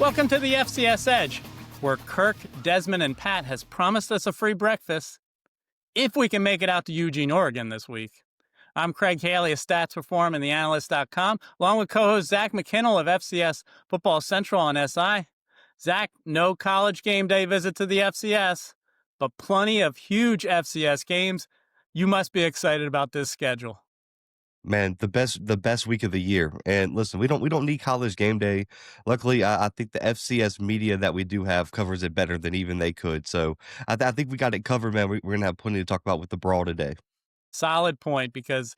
Welcome to the FCS Edge, where Kirk, Desmond, and Pat has promised us a free breakfast if we can make it out to Eugene, Oregon this week. I'm Craig Haley of Stats Reform and TheAnalyst.com, along with co-host Zach McKinnell of FCS Football Central on SI. Zach, no college game day visit to the FCS, but plenty of huge FCS games. You must be excited about this schedule. Man, the best week of the year. And listen, we don't need college game day. Luckily, I think the FCS media that we do have covers it better than even they could. So I think we got it covered, man. We're gonna have plenty to talk about with the Brawl today. Solid point, because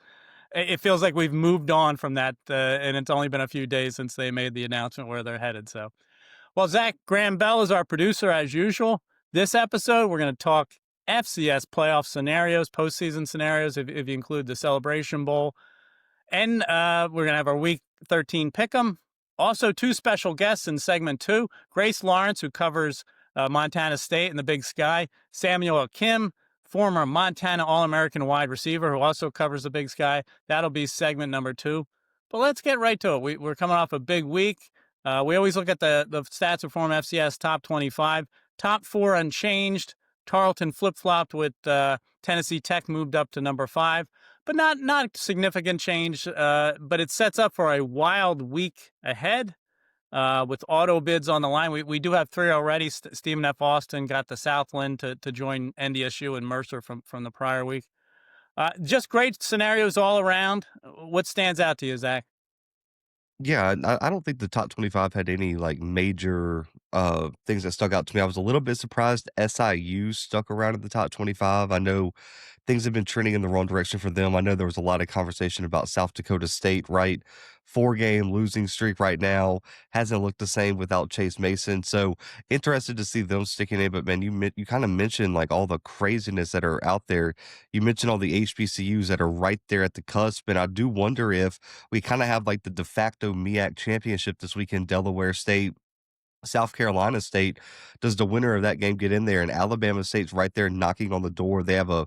it feels like we've moved on from that, and it's only been a few days since they made the announcement where they're headed. So, well, Zach, Graham Bell is our producer as usual. This episode, we're going to talk FCS playoff scenarios, postseason scenarios, if you include the Celebration Bowl. And we're going to have our Week 13 pick'em. Also, two special guests in segment 2. Grace Lawrence, who covers Montana State and the Big Sky. Samuel Kim, former Montana All-American wide receiver who also covers the Big Sky. That'll be segment number 2. But let's get right to it. We're coming off a big week. We always look at the Stats Reform FCS top 25. Top 4 unchanged. Tarleton flip-flopped with Tennessee Tech moved up to number 5. But not significant change, but it sets up for a wild week ahead with auto bids on the line. We do have 3 already. Stephen F. Austin got the Southland to join NDSU and Mercer from the prior week. Just great scenarios all around. What stands out to you, Zach? Yeah, I don't think the top 25 had any like major things that stuck out to me. I was a little bit surprised SIU stuck around in the top 25. I know things have been trending in the wrong direction for them. I know there was a lot of conversation about South Dakota State, right? 4-game losing streak right now. Hasn't looked the same without Chase Mason. So interested to see them sticking in. But man, you kind of mentioned like all the craziness that are out there. You mentioned all the HBCUs that are right there at the cusp. And I do wonder if we kind of have like the de facto MEAC championship this weekend, Delaware State, South Carolina State. Does the winner of that game get in there? And Alabama State's right there knocking on the door. They have a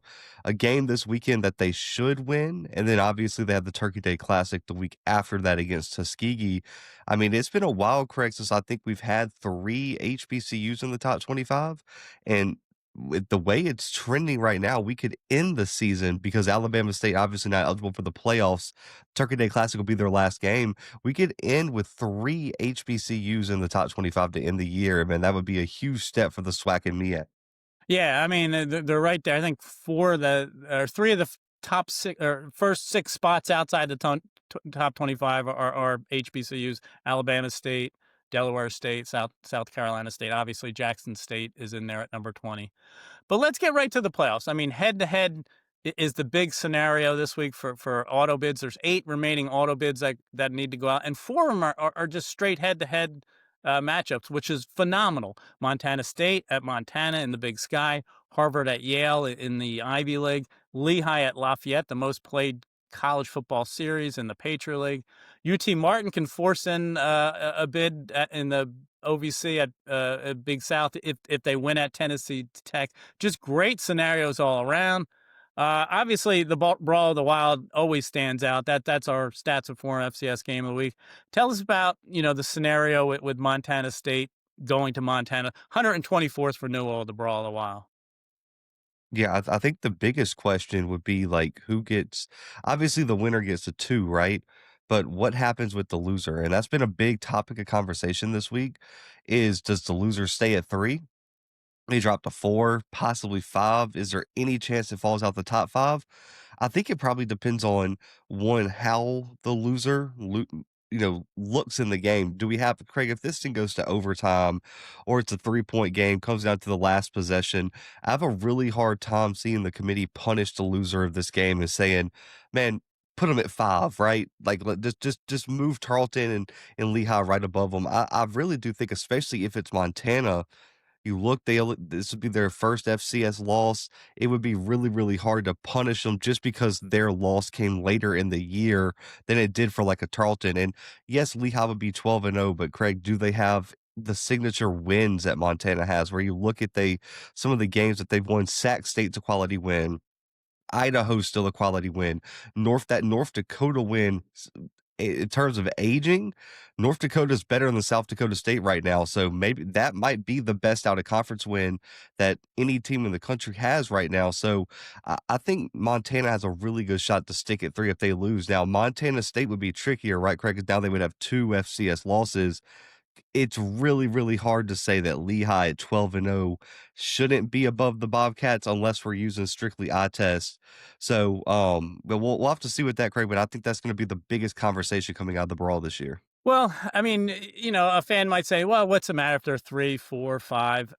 game this weekend that they should win. And then obviously they have the Turkey Day Classic the week after that against Tuskegee. I mean, it's been a while, Craig, since I think we've had 3 HBCUs in the top 25. And with the way it's trending right now, we could end the season because Alabama State obviously not eligible for the playoffs. Turkey Day Classic will be their last game. We could end with 3 HBCUs in the top 25 to end the year. Man, that would be a huge step for the SWAC and MEAC. Yeah, I mean, they're right there. I think 3 of the top 6 or first 6 spots outside the top 25 are HBCUs. Alabama State, Delaware State, South Carolina State. Obviously, Jackson State is in there at number 20. But let's get right to the playoffs. I mean, head-to-head is the big scenario this week for auto bids. There's 8 remaining auto bids that need to go out, and 4 of them are just straight head-to-head matchups, which is phenomenal. Montana State at Montana in the Big Sky, Harvard at Yale in the Ivy League, Lehigh at Lafayette, the most played college football series in the Patriot League. UT Martin can force in a bid in the OVC at Big South if they win at Tennessee Tech. Just great scenarios all around. Obviously, the Brawl of the Wild always stands out. That's our Stats Reform FCS game of the week. Tell us about the scenario with Montana State going to Montana, 124th for Newell, the Brawl of the Wild. Yeah, I think the biggest question would be like who gets, obviously the winner gets a 2, right? But what happens with the loser? And that's been a big topic of conversation this week is does the loser stay at 3? They drop to 4, possibly 5. Is there any chance it falls out the top 5? I think it probably depends on one, how the loser looks in the game. Do we have, Craig, if this thing goes to overtime or it's a 3-point game, comes down to the last possession, I have a really hard time seeing the committee punish the loser of this game and saying, man, put them at 5, right? Like just move Tarleton and Lehigh right above them. I really do think, especially if it's Montana, you look, this would be their first FCS loss. It would be really, really hard to punish them just because their loss came later in the year than it did for like a Tarleton. And yes, Lehigh would be 12-0, but Craig, do they have the signature wins that Montana has? Where you look at some of the games that they've won, Sac State's a quality win. Idaho's still a quality win. That North Dakota win in terms of aging, North Dakota's better than South Dakota State right now, so maybe that might be the best out of conference win that any team in the country has right now. So I think Montana has a really good shot to stick at 3 if they lose. Now, Montana State would be trickier, right, Craig? 'Cause now they would have 2 FCS losses. It's really, really hard to say that Lehigh at 12-0 shouldn't be above the Bobcats unless we're using strictly eye test. So, but we'll have to see with that, Craig, but I think that's gonna be the biggest conversation coming out of the Brawl this year. Well, I mean, a fan might say, "Well, what's the matter if they're 3, 4, 5?"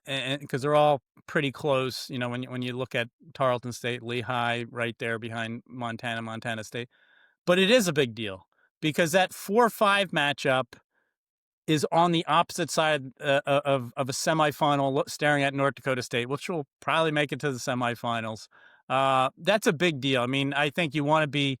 And because they're all pretty close. When you look at Tarleton State, Lehigh, right there behind Montana, Montana State. But it is a big deal because that 4-5 matchup is on the opposite side of a semifinal, staring at North Dakota State, which will probably make it to the semifinals. That's a big deal. I mean, I think you want to be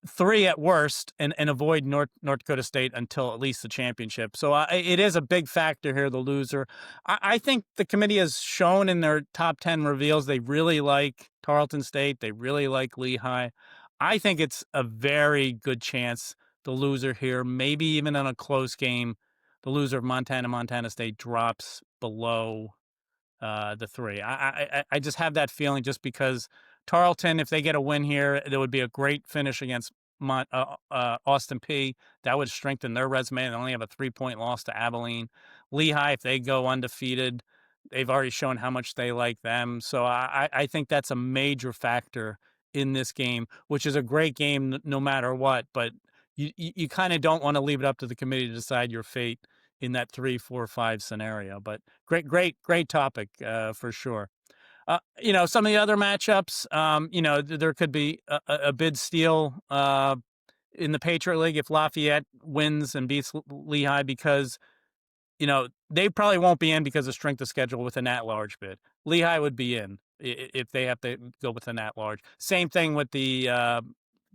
3 at worst and avoid North Dakota State until at least the championship. So it is a big factor here, the loser. I think the committee has shown in their top 10 reveals they really like Tarleton State. They really like Lehigh. I think it's a very good chance the loser here, maybe even in a close game, the loser of Montana State drops below the 3. I just have that feeling just because Tarleton, if they get a win here, there would be a great finish against Austin P. That would strengthen their resume. They only have a 3-point loss to Abilene. Lehigh, if they go undefeated, they've already shown how much they like them. So I think that's a major factor in this game, which is a great game no matter what. But you kind of don't want to leave it up to the committee to decide your fate in that 3, 4, 5 scenario. But great topic for sure. Some of the other matchups, there could be a bid steal in the Patriot League if Lafayette wins and beats Lehigh because, they probably won't be in because of strength of schedule with an at-large bid. Lehigh would be in if they have to go with an at-large. Same thing with the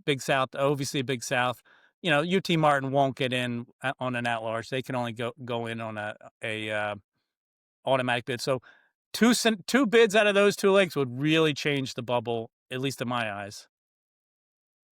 Big South, OVC Big South. UT Martin won't get in on an at-large. They can only go in on a automatic bid. So two bids out of those 2 leagues would really change the bubble, at least in my eyes.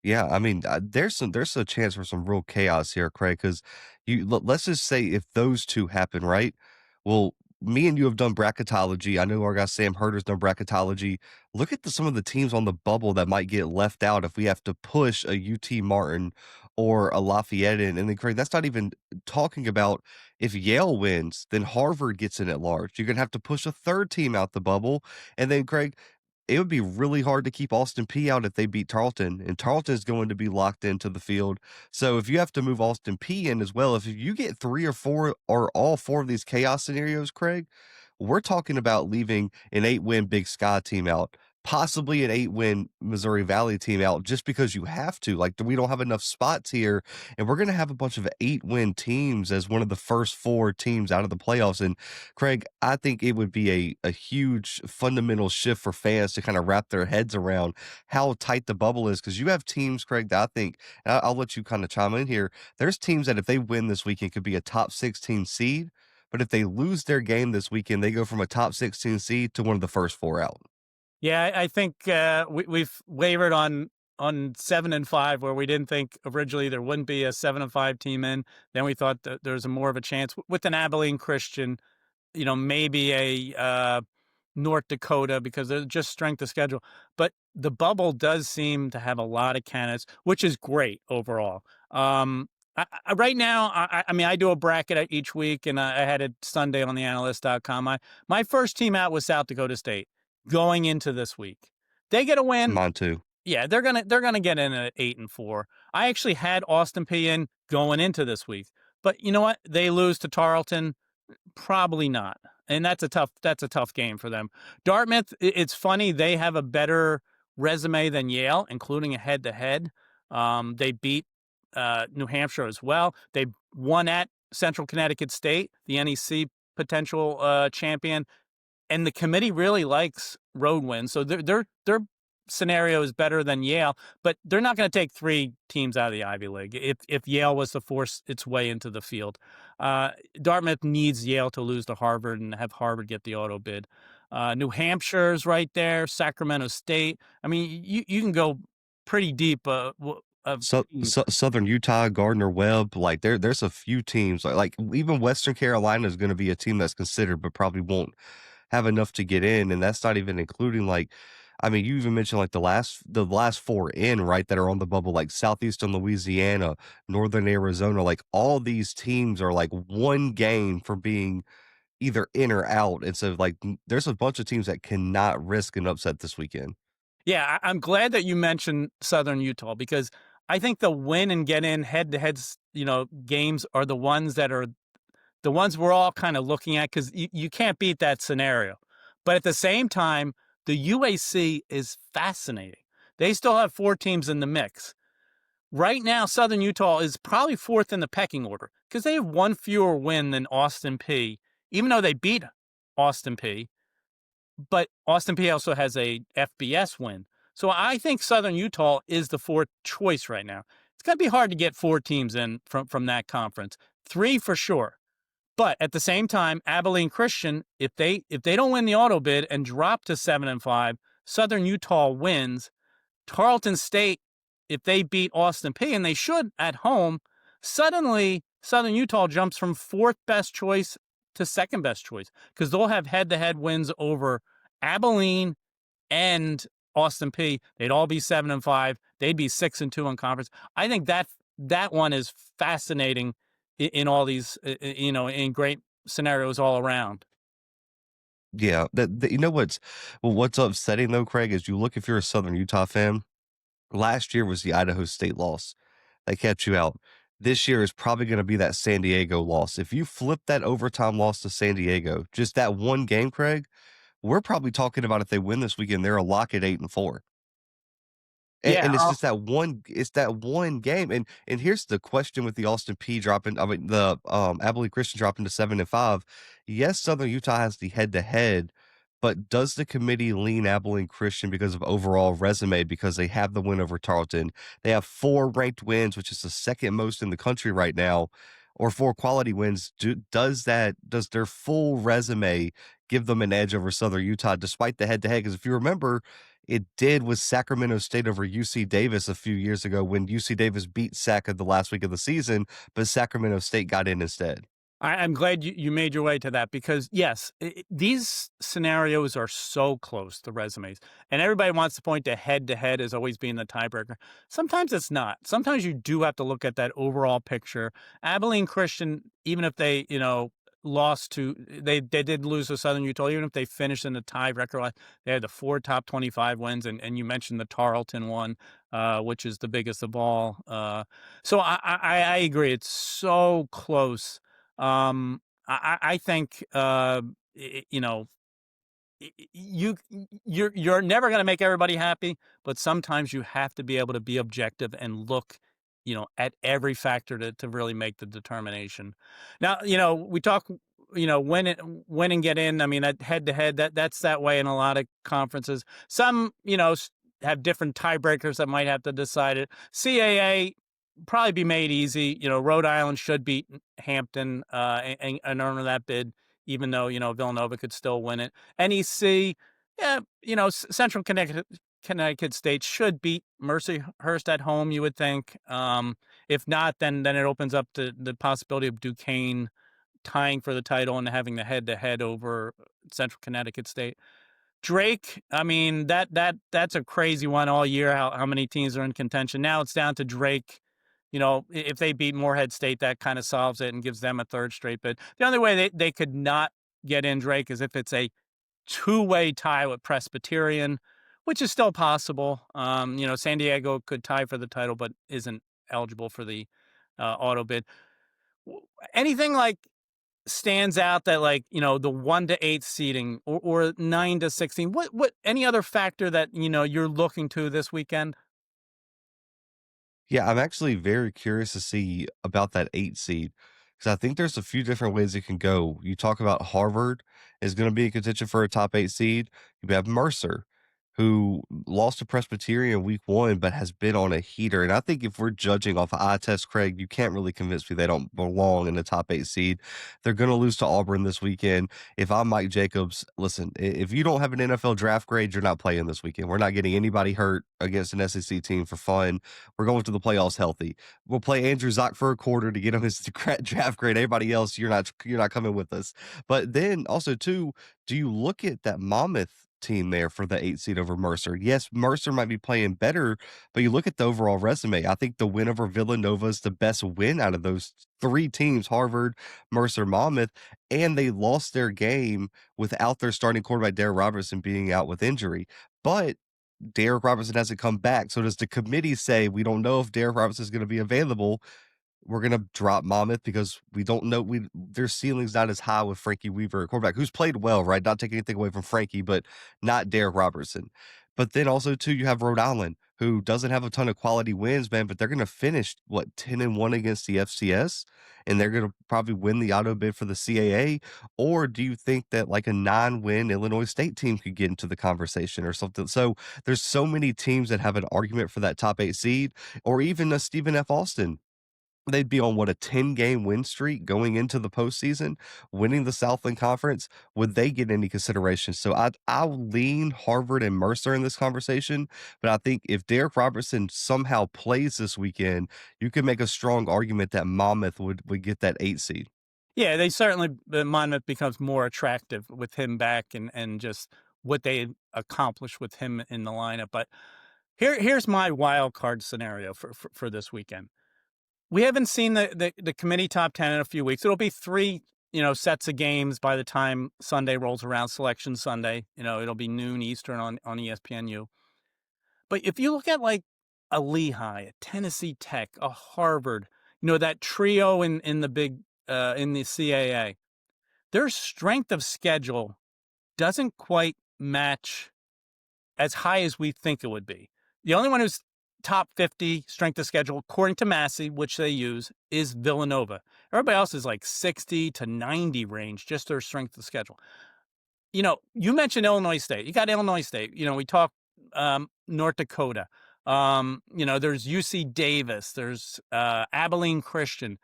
Yeah, I mean, there's a chance for some real chaos here, Craig. Because let's just say if those 2 happen, right? Well, me and you have done bracketology. I know our guy Sam Herder's done bracketology. Look at some of the teams on the bubble that might get left out if we have to push a UT Martin or a Lafayette in. And then, Craig, that's not even talking about if Yale wins, then Harvard gets in at large. You're gonna have to push a 3rd team out the bubble. And then, Craig, it would be really hard to keep Austin P out if they beat Tarleton, and Tarleton's going to be locked into the field. So if you have to move Austin P in as well, if you get 3 or 4 or all 4 of these chaos scenarios, Craig, we're talking about leaving an 8-win Big Sky team out, possibly an 8-win Missouri Valley team out just because you have to. Like, we don't have enough spots here, and we're going to have a bunch of 8-win teams as one of the first 4 teams out of the playoffs. And Craig, I think it would be a huge fundamental shift for fans to kind of wrap their heads around how tight the bubble is. Because you have teams, Craig, that I think, and I'll let you kind of chime in here. There's teams that if they win this weekend could be a top 16 seed. But if they lose their game this weekend, they go from a top 16 seed to one of the first 4 out. Yeah, I think we've wavered on 7 and 5, where we didn't think originally there wouldn't be a 7 and 5 team in. Then we thought that there's a more of a chance with an Abilene Christian, maybe a North Dakota because they're just strength of schedule. But the bubble does seem to have a lot of candidates, which is great overall. Right now, I mean, I do a bracket each week, and I had it Sunday on theanalyst.com. My first team out was South Dakota State going into this week. They get a win. Mine too. Yeah, they're gonna get in at 8 and 4. I actually had Austin P in going into this week, but you know what? They lose to Tarleton. Probably not. And that's a tough game for them. Dartmouth, it's funny, they have a better resume than Yale, including a head-to-head. They beat New Hampshire as well. They won at Central Connecticut State, the NEC potential champion, and the committee really likes road wins. So their scenario is better than Yale, but they're not going to take 3 teams out of the Ivy League if Yale was to force its way into the field. Dartmouth needs Yale to lose to Harvard and have Harvard get the auto bid. New Hampshire's right there, Sacramento State. I mean, you can go pretty deep of Southern Utah, Gardner Webb, like there's a few teams like even Western Carolina is going to be a team that's considered, but probably won't have enough to get in, and that's not even including like, I mean, you even mentioned like the last four in right that are on the bubble, like Southeastern Louisiana, Northern Arizona, like all these teams are like one game from being either in or out, and so like there's a bunch of teams that cannot risk an upset this weekend. Yeah, I'm glad that you mentioned Southern Utah because I think the win and get in head to head, games are the ones that are the ones we're all kind of looking at because you can't beat that scenario. But at the same time, the UAC is fascinating. They still have four teams in the mix. Right now, Southern Utah is probably fourth in the pecking order because they have one fewer win than Austin P, even though they beat Austin P. But Austin P also has a FBS win. So I think Southern Utah is the fourth choice right now. It's going to be hard to get four teams in from that conference. Three for sure. But at the same time, Abilene Christian, if they don't win the auto bid and drop to 7-5, Southern Utah wins. Tarleton State, if they beat Austin P, and they should at home, suddenly Southern Utah jumps from fourth best choice to second best choice because they'll have head-to-head wins over Abilene and Austin P. They'd all be 7-5. They'd be 6-2 in conference. I think that one is fascinating in all these, in great scenarios all around. Yeah, that you know what's upsetting though, Craig, is you look if you're a Southern Utah fan, last year was the Idaho State loss. They kept you out. This year is probably gonna be that San Diego loss. If you flip that overtime loss to San Diego, just that one game, Craig, we're probably talking about if they win this weekend, they're a lock at 8-4. Yeah, And it's that one game, and here's the question with the Austin P dropping I mean, the, Abilene Christian dropping to 7-5. Yes, Southern Utah has the head-to-head, but does the committee lean Abilene Christian because of overall resume because they have the win over Tarleton? They have 4 ranked wins, which is the second most in the country right now, or 4 quality wins. Does their full resume give them an edge over Southern Utah despite the head-to-head? Because if you remember, it did with Sacramento State over UC Davis a few years ago when UC Davis beat Sac at the last week of the season, but Sacramento State got in instead. I'm glad you made your way to that because, yes, these scenarios are so close, the resumes. And everybody wants to point to head as always being the tiebreaker. Sometimes it's not. Sometimes you do have to look at that overall picture. Abilene Christian, even if they, lost to, they did lose to Southern Utah, even if they finished in the tiebreaker, they had the 4 top 25 wins. And you mentioned the Tarleton one, which is the biggest of all. So I agree. It's so close. I think you you're never going to make everybody happy, but sometimes you have to be able to be objective and look, at every factor to really make the determination. Now, we talk, win and get in. I mean, that head to head, that's that way in a lot of conferences. Some, have different tiebreakers that might have to decide it. CAA probably be made easy. Rhode Island should beat Hampton and earn that bid, even though Villanova could still win it. NEC, yeah, Central Connecticut State should beat Mercyhurst at home. You would think. If not, then it opens up the possibility of Duquesne tying for the title and having the head to head over Central Connecticut State. Drake, I mean that's a crazy one all year. How many teams are in contention? Now it's down to Drake. If they beat Morehead State, that kind of solves it and gives them a third straight bid. The only way they could not get in Drake is if it's a two-way tie with Presbyterian, which is still possible. San Diego could tie for the title, but isn't eligible for the auto bid. Anything like stands out that the 1 to 8 seeding or 9 to 16? What any other factor that you're looking to this weekend? Yeah, I'm actually very curious to see about that 8 seed because I think there's a few different ways it can go. You talk about Harvard is going to be in contention for a top 8 seed. You have Mercer. who lost to Presbyterian week 1, but has been on a heater. And I think if we're judging off of eye test, Craig, you can't really convince me they don't belong in the top 8 seed. They're going to lose to Auburn this weekend. If I'm Mike Jacobs, listen, if you don't have an NFL draft grade, you're not playing this weekend. We're not getting anybody hurt against an SEC team for fun. We're going to the playoffs healthy. We'll play Andrew Zock for a quarter to get him his draft grade. Everybody else, you're not coming with us. But then also too, do you look at that Monmouth team there for the 8 seed over Mercer? Yes, Mercer might be playing better, but you look at the overall resume. I think the win over Villanova is the best win out of those 3 teams, Harvard, Mercer, Monmouth, and they lost their game without their starting quarterback, Derek Robertson, being out with injury. But Derek Robertson hasn't come back. So does the committee say, we don't know if Derek Robertson is going to be available? We're gonna drop Monmouth because we don't know their ceiling's not as high with Frankie Weaver, a quarterback who's played well, right? Not taking anything away from Frankie, but not Derek Robertson. But then also too, you have Rhode Island, who doesn't have a ton of quality wins, man, but they're gonna finish 10-1 against the FCS, and they're gonna probably win the auto bid for the CAA. Or do you think that like a 9-win Illinois State team could get into the conversation or something? So there's so many teams that have an argument for that top 8 seed, or even a Stephen F. Austin. They'd be on, what, a 10-game win streak going into the postseason, winning the Southland Conference. Would they get any consideration? So I'll lean Harvard and Mercer in this conversation, but I think if Derek Robertson somehow plays this weekend, you could make a strong argument that Monmouth would get that 8 seed. Yeah, they certainly Monmouth becomes more attractive with him back and just what they accomplished with him in the lineup. But here's my wild card scenario for this weekend. We haven't seen the committee top 10 in a few weeks. It'll be 3, sets of games by the time Sunday rolls around, Selection Sunday. It'll be noon Eastern on ESPNU. But if you look at like a Lehigh, a Tennessee Tech, a Harvard, that trio in the big in the CAA, their strength of schedule doesn't quite match as high as we think it would be. The only one who's top 50 strength of schedule, according to Massey, which they use, is Villanova. Everybody else is like 60 to 90 range, just their strength of schedule. You mentioned Illinois State. You got Illinois State. We talk North Dakota. There's UC Davis. There's Abilene Christian.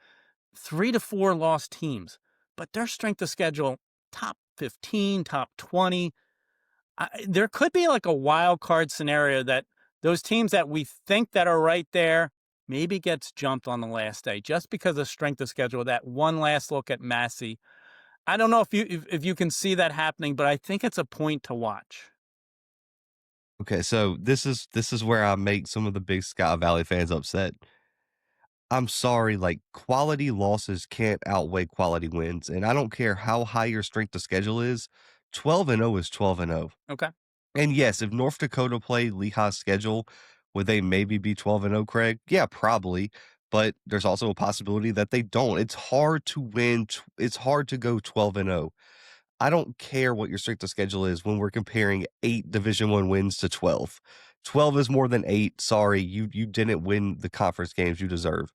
3 to 4 lost teams, but their strength of schedule, top 15, top 20. There could be like a wild card scenario that those teams that we think that are right there maybe gets jumped on the last day just because of strength of schedule. That one last look at Massey. I don't know if you can see that happening, but I think it's a point to watch. Okay, so this is where I make some of the big Sky Valley fans upset. I'm sorry, like, quality losses can't outweigh quality wins, and I don't care how high your strength of schedule is, 12-0 is 12-0. Okay. And yes, if North Dakota played Lehigh's schedule, would they maybe be 12-0, Craig? Yeah, probably, but there's also a possibility that they don't. It's hard to win, it's hard to go 12-0. I don't care what your strength of schedule is when we're comparing 8 Division I wins to 12. 12 is more than 8. Sorry, you didn't win the conference games you deserve.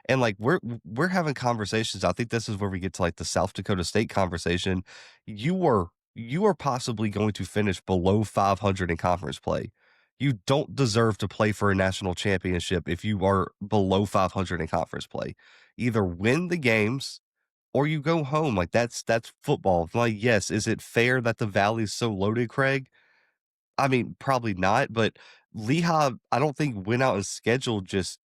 And like we're having conversations. I think this is where we get to like the South Dakota State conversation. You are possibly going to finish below 500 in conference play. You don't deserve to play for a national championship if you are below 500 in conference play. Either win the games or you go home. Like that's football. Like, yes, is it fair that the Valley's so loaded, Craig? I mean, probably not, but Lehigh, I don't think went out and scheduled just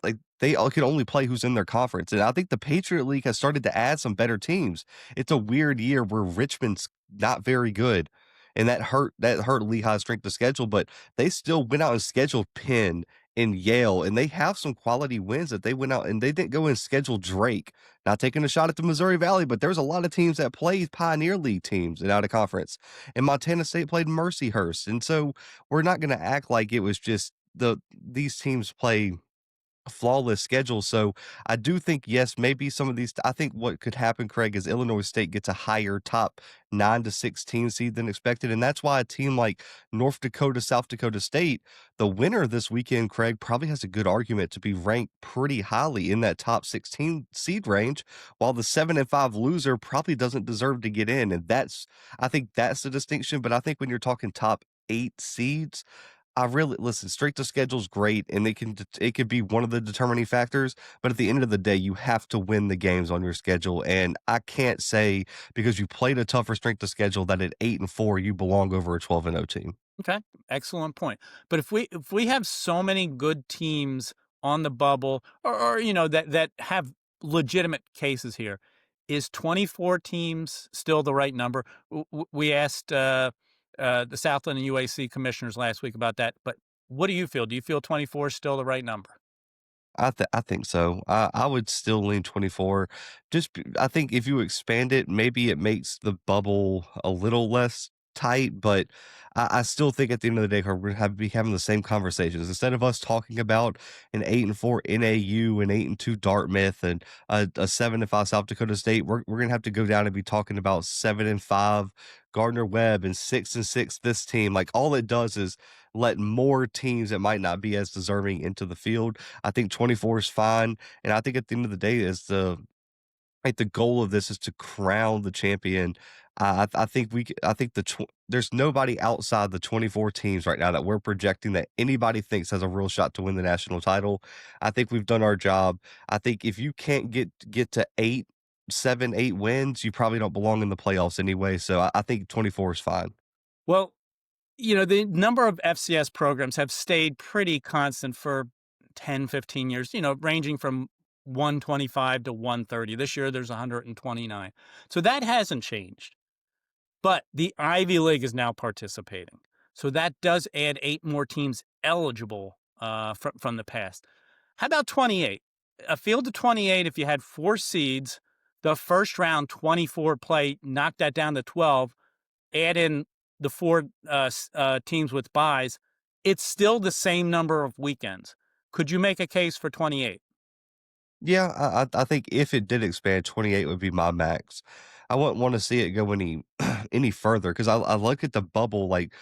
like they all could only play who's in their conference. And I think the Patriot League has started to add some better teams. It's a weird year where Richmond's not very good. And that hurt Lehigh's strength of schedule, but they still went out and scheduled Penn and Yale, and they have some quality wins that they went out and they didn't go and schedule Drake. Not taking a shot at the Missouri Valley, but there's a lot of teams that played Pioneer League teams and out of conference. And Montana State played Mercyhurst. And so we're not going to act like it was just these teams play flawless schedule. So I do think, yes, maybe some of these, I think what could happen, Craig, is Illinois State gets a higher top 9 to 16 seed than expected. And that's why a team like North Dakota, South Dakota State, the winner this weekend, Craig, probably has a good argument to be ranked pretty highly in that top 16 seed range, while the 7-5 loser probably doesn't deserve to get in. And I think that's the distinction. But I think when you're talking top 8 seeds, I really listen, strength of schedule is great, and it could be one of the determining factors, but at the end of the day, you have to win the games on your schedule, and I can't say because you played a tougher strength of schedule that at 8-4, you belong over a 12-0 team. Okay, excellent point. But if we have so many good teams on the bubble, or that have legitimate cases here, is 24 teams still the right number? We asked the Southland and UAC commissioners last week about that, but what do you feel? Do you feel 24 is still the right number? I think so. I would still lean 24. I think if you expand it, maybe it makes the bubble a little less tight, but I still think at the end of the day, we're gonna be having the same conversations. Instead of us talking about an 8-4 NAU, an 8-2 Dartmouth, and a 7-5 South Dakota State, we're gonna have to go down and be talking about 7-5 Gardner Webb and 6-6 this team. Like all it does is let more teams that might not be as deserving into the field. I think 24 is fine, and I think at the end of the day, is the goal of this is to crown the champion. I think I think there's nobody outside the 24 teams right now that we're projecting that anybody thinks has a real shot to win the national title. I think we've done our job. I think if you can't get to 8, 7, 8 wins, you probably don't belong in the playoffs anyway. So I think 24 is fine. Well, the number of FCS programs have stayed pretty constant for 10, 15 years, ranging from 125 to 130. This year, there's 129. So that hasn't changed. But the Ivy League is now participating. So that does add 8 more teams eligible from the past. How about 28? A field of 28, if you had 4 seeds, the first round 24 play, knock that down to 12, add in the 4 teams with buys, it's still the same number of weekends. Could you make a case for 28? Yeah, I think if it did expand, 28 would be my max. I wouldn't want to see it go any any further because I look at the bubble like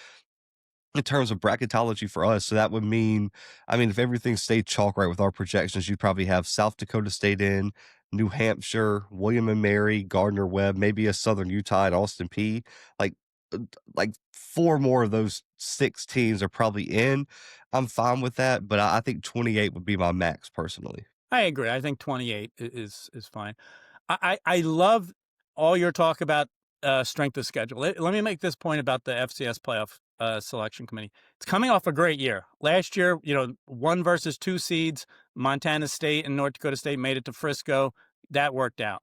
in terms of bracketology for us. So that would mean, I mean, if everything stayed chalk right with our projections, you'd probably have South Dakota State in, New Hampshire, William and Mary, Gardner Webb, maybe a Southern Utah and Austin P. Like, like 4 more of those 6 teams are probably in. I'm fine with that, but I think 28 would be my max personally. I agree. I think 28 is fine. I love all your talk about strength of schedule. Let me make this point about the FCS playoff selection committee. It's coming off a great year. Last year, 1 versus 2 seeds, Montana State and North Dakota State made it to Frisco. That worked out.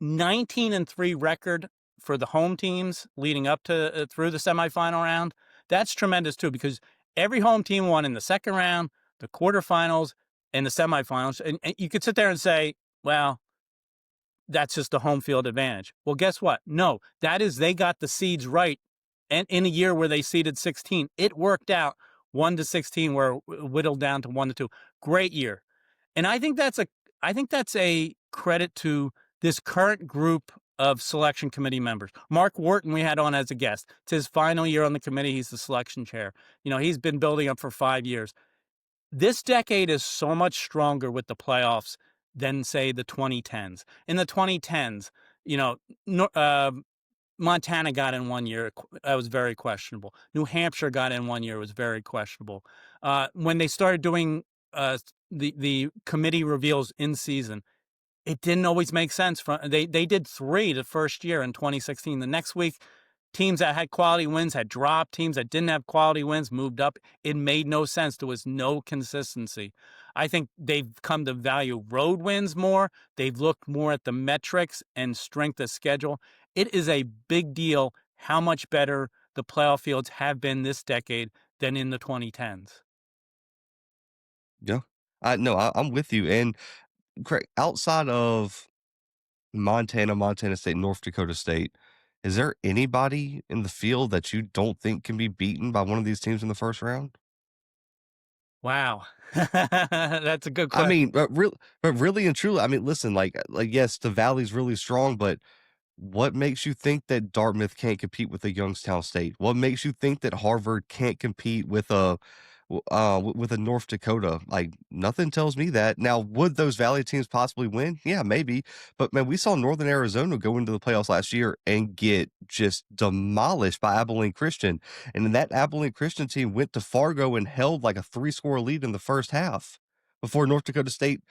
19-3 record for the home teams leading up to through the semifinal round. That's tremendous too because every home team won in the second round, the quarterfinals, and the semifinals. And you could sit there and say, well, that's just the home field advantage. Well, guess what? No, that is they got the seeds right. And in a year where they seeded 16, it worked out 1-16, where it whittled down to 1-2. Great year. And I think that's a credit to this current group of selection committee members. Mark Wharton, we had on as a guest. It's his final year on the committee. He's the selection chair. He's been building up for 5 years. This decade is so much stronger with the playoffs than, say, the 2010s. In the 2010s, Montana got in 1 year. That was very questionable. New Hampshire got in 1 year. It was very questionable. When they started doing the committee reveals in season, it didn't always make sense. They did 3 the first year in 2016. The next week, teams that had quality wins had dropped. Teams that didn't have quality wins moved up. It made no sense. There was no consistency. I think they've come to value road wins more. They've looked more at the metrics and strength of schedule. It is a big deal how much better the playoff fields have been this decade than in the 2010s. Yeah. No, I'm with you. And Craig, outside of Montana, Montana State, North Dakota State, is there anybody in the field that you don't think can be beaten by one of these teams in the first round? Wow. That's a good I question. mean, but really and truly, I mean, listen, yes, the Valley's really strong, but what makes you think that Dartmouth can't compete with a Youngstown State? What makes you think that Harvard can't compete with with a North Dakota. Like, nothing tells me that. Now, would those Valley teams possibly win? Yeah, maybe. But man, we saw Northern Arizona go into the playoffs last year and get just demolished by Abilene Christian. And then that Abilene Christian team went to Fargo and held like a 3-score lead in the first half before North Dakota State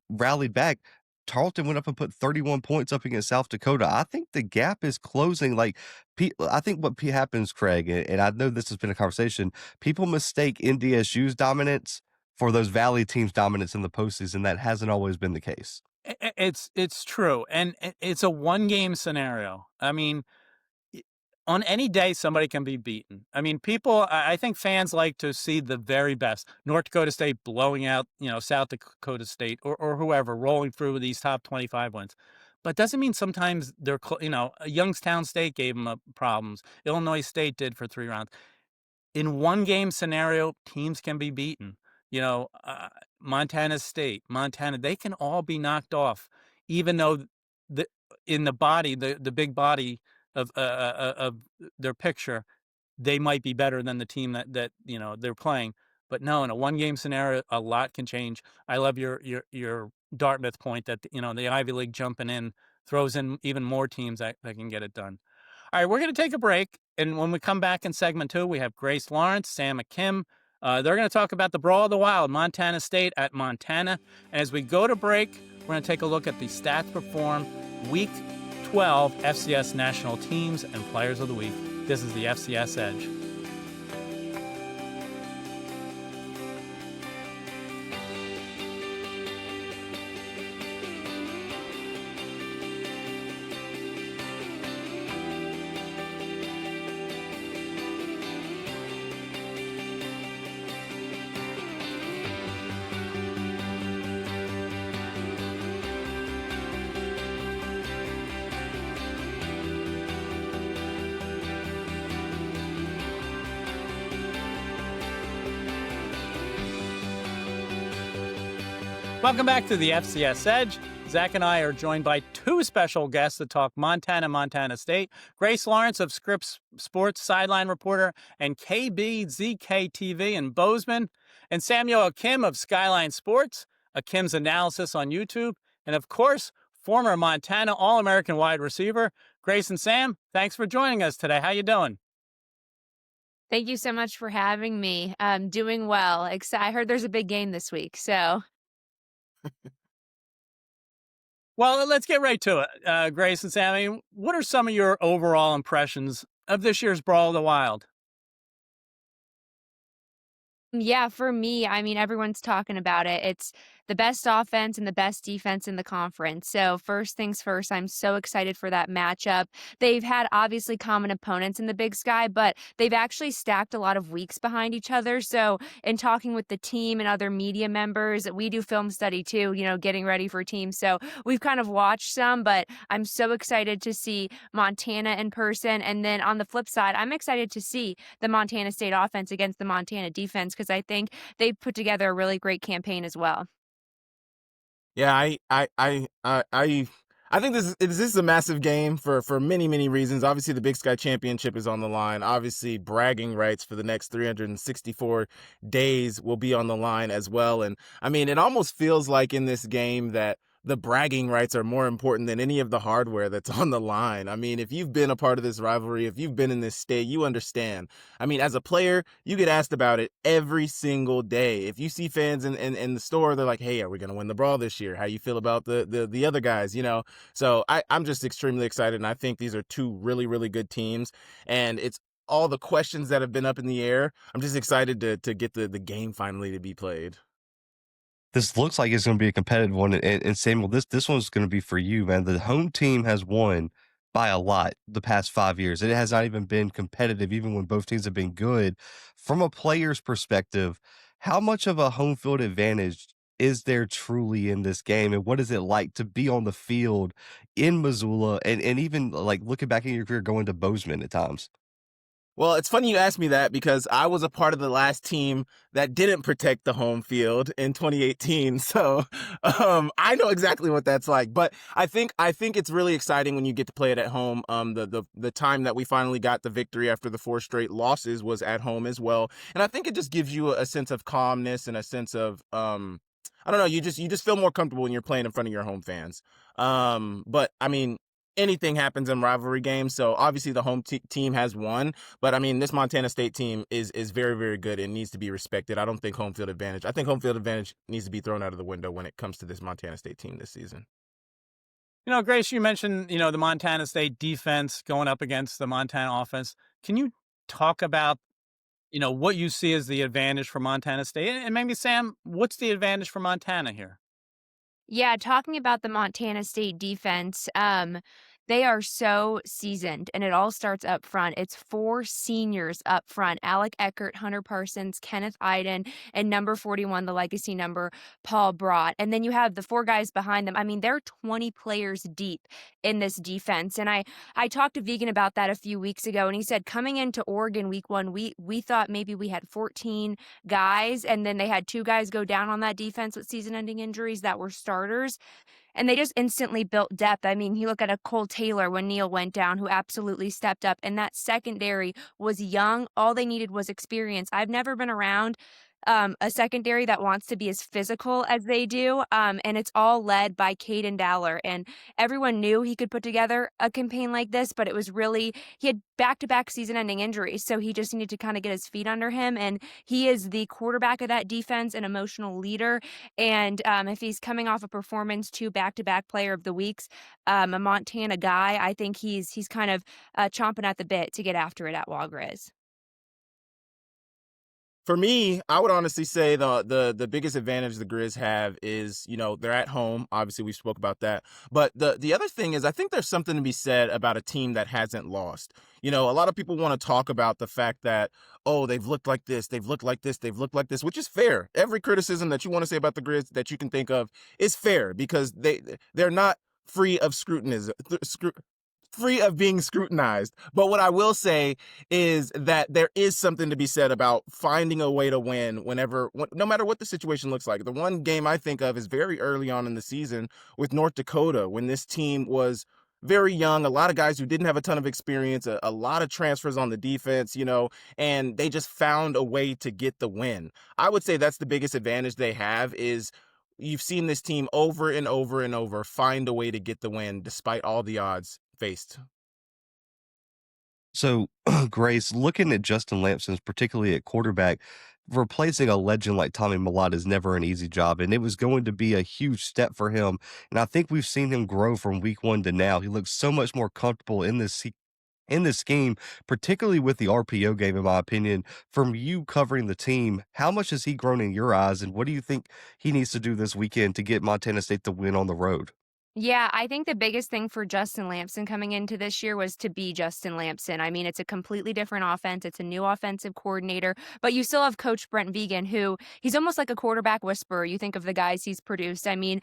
rallied back. Tarleton went up and put 31 points up against South Dakota. I think the gap is closing. Like, I think what happens, Craig, and I know this has been a conversation, people mistake NDSU's dominance for those Valley teams' dominance in the postseason. That hasn't always been the case. It's true, and it's a one-game scenario. I mean, on any day, somebody can be beaten. I mean, I think fans like to see the very best. North Dakota State blowing out, South Dakota State or whoever, rolling through these top 25 wins. But doesn't mean sometimes they're, Youngstown State gave them problems. Illinois State did for 3 rounds. In one game scenario, teams can be beaten. Montana State, Montana, they can all be knocked off, even though the in the body, the big body of their picture, they might be better than the team that they're playing. But no, in a one game scenario, a lot can change. I love your Dartmouth point that the Ivy League jumping in throws in even more teams that can get it done. All right, we're going to take a break, and when we come back in segment 2, we have Grace Lawrence, Sam McKim. They're going to talk about the Brawl of the Wild, Montana State at Montana. And as we go to break, we're going to take a look at the stats performed Week 12 FCS National Teams and Players of the Week. This is the FCS Edge. Welcome back to the FCS Edge. Zach and I are joined by 2 special guests to talk Montana State. Grace Lawrence of Scripps Sports sideline reporter and KBZK TV in Bozeman. And Samuel Akim of Skyline Sports, Akim's analysis on YouTube. And of course, former Montana All-American wide receiver. Grace and Sam, thanks for joining us today. How you doing? Thank you so much for having me. Doing well. I heard there's a big game this week, so. Well, let's get right to it. Grace and Sammy, what are some of your overall impressions of this year's Brawl of the Wild? Yeah, for me, I mean, everyone's talking about it. It's the best offense and the best defense in the conference. So, first things first, I'm so excited for that matchup. They've had obviously common opponents in the Big Sky, but they've actually stacked a lot of weeks behind each other. So, in talking with the team and other media members, we do film study too, getting ready for teams. So, we've kind of watched some, but I'm so excited to see Montana in person. And then on the flip side, I'm excited to see the Montana State offense against the Montana defense because I think they've put together a really great campaign as well. Yeah, I think this is a massive game for many reasons. Obviously, the Big Sky Championship is on the line. Obviously, bragging rights for the next 364 days will be on the line as well. And I mean, it almost feels like in this game that the bragging rights are more important than any of the hardware that's on the line. I mean, if you've been a part of this rivalry, if you've been in this state, you understand. I mean, as a player, you get asked about it every single day. If you see fans in the store, they're like, hey, are we going to win the Brawl this year? How you feel about the other guys, So I'm just extremely excited, and I think these are 2 really good teams, and it's all the questions that have been up in the air. I'm just excited to get the game finally to be played. This looks like it's going to be a competitive one. And Samuel, this one's going to be for you, man. The home team has won by a lot the past 5 years. It has not even been competitive, even when both teams have been good. From a player's perspective, how much of a home field advantage is there truly in this game? And what is it like to be on the field in Missoula and even like looking back in your career going to Bozeman at times? Well, it's funny you asked me that because I was a part of the last team that didn't protect the home field in 2018. So I know exactly what that's like. But I think it's really exciting when you get to play it at home. The time that we finally got the victory after the 4 straight losses was at home as well, and I think it just gives you a sense of calmness and a sense of I don't know. You just feel more comfortable when you're playing in front of your home fans. But I mean, anything happens in rivalry games. So obviously the home team has won, but I mean this Montana State team is very, very good and needs to be respected. I don't think home field advantage. I think home field advantage needs to be thrown out of the window when it comes to this Montana State team this season. Grace, you mentioned, the Montana State defense going up against the Montana offense. Can you talk about, what you see as the advantage for Montana State? And maybe, Sam, what's the advantage for Montana here? Yeah, talking about the Montana State defense, they are so seasoned, and it all starts up front. It's 4 seniors up front: Alec Eckert, Hunter Parsons, Kenneth Iden, and number 41, the legacy number, Paul Brott. And then you have the 4 guys behind them. I mean, they're 20 players deep in this defense. And I talked to Vegan about that a few weeks ago, and he said coming into Oregon week 1, we thought maybe we had 14 guys, and then they had 2 guys go down on that defense with season-ending injuries that were starters, and they just instantly built depth. I mean, you look at a Cole Taylor when Neil went down, who absolutely stepped up, and that secondary was young. All they needed was experience. I've never been around a secondary that wants to be as physical as they do, and it's all led by Caden Dowler. And everyone knew he could put together a campaign like this, but it was really, he had back-to-back season-ending injuries, so he just needed to kind of get his feet under him, and he is the quarterback of that defense, an emotional leader. And if he's coming off a performance, 2 back-to-back player of the weeks, a Montana guy, I think he's kind of chomping at the bit to get after it at Cat-Griz. For me, I would honestly say the biggest advantage the Grizz have is, they're at home. Obviously, we spoke about that. But the other thing is I think there's something to be said about a team that hasn't lost. A lot of people want to talk about the fact that, oh, they've looked like this, they've looked like this, they've looked like this, which is fair. Every criticism that you want to say about the Grizz that you can think of is fair because they're not free of free of being scrutinized. But what I will say is that there is something to be said about finding a way to win no matter what the situation looks like. The one game I think of is very early on in the season with North Dakota when this team was very young, a lot of guys who didn't have a ton of experience, a lot of transfers on the defense, and they just found a way to get the win. I would say that's the biggest advantage they have is you've seen this team over and over and over find a way to get the win despite all the odds faced. So, Grace, looking at Justin Lampson's, particularly at quarterback, replacing a legend like Tommy Mellott is never an easy job, and it was going to be a huge step for him. And I think we've seen him grow from week 1 to now. He looks so much more comfortable in this scheme, particularly with the RPO game, in my opinion. From you covering the team, how much has he grown in your eyes, and what do you think he needs to do this weekend to get Montana State to win on the road? Yeah, I think the biggest thing for Justin Lampson coming into this year was to be Justin Lampson. I mean, it's a completely different offense. It's a new offensive coordinator, but you still have Coach Brent Vegan, who he's almost like a quarterback whisperer. You think of the guys he's produced. I mean,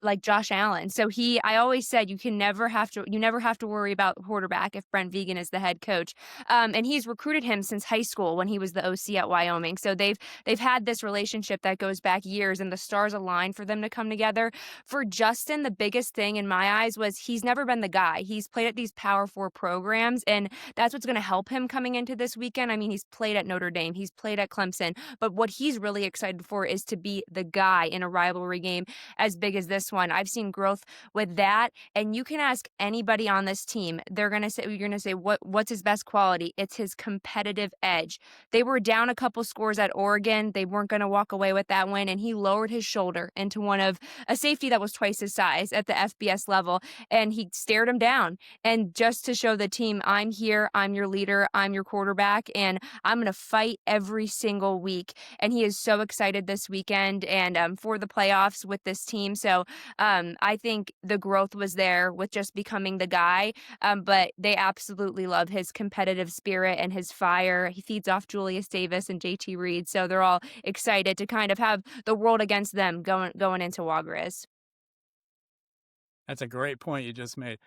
like Josh Allen. So I always said you never have to worry about the quarterback if Brent Vegan is the head coach. And he's recruited him since high school when he was the OC at Wyoming. So they've had this relationship that goes back years, and the stars align for them to come together. For Justin, the biggest thing in my eyes was he's never been the guy. He's played at these Power 4 programs, and that's what's going to help him coming into this weekend. I mean, he's played at Notre Dame, he's played at Clemson, but what he's really excited for is to be the guy in a rivalry game as big as this one. I've seen growth with that, and you can ask anybody on this team. You're going to say what's his best quality? It's his competitive edge. They were down a couple scores at Oregon. They weren't going to walk away with that win, and he lowered his shoulder into one of a safety that was twice his size at the FBS level, and he stared him down. And just to show the team, I'm here, I'm your leader, I'm your quarterback, and I'm going to fight every single week. And he is so excited this weekend and for the playoffs with this team. So I think the growth was there with just becoming the guy, but they absolutely love his competitive spirit and his fire. He feeds off Julius Davis and JT Reed, so they're all excited to kind of have the world against them going into Cat-Griz. That's a great point you just made.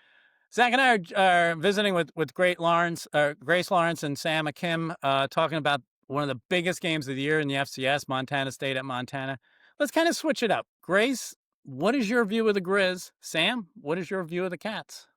Zach and I are visiting with Grace Lawrence and Sam McKim, talking about one of the biggest games of the year in the FCS, Montana State at Montana. Let's kind of switch it up. Grace, what is your view of the Grizz? Sam, what is your view of the Cats?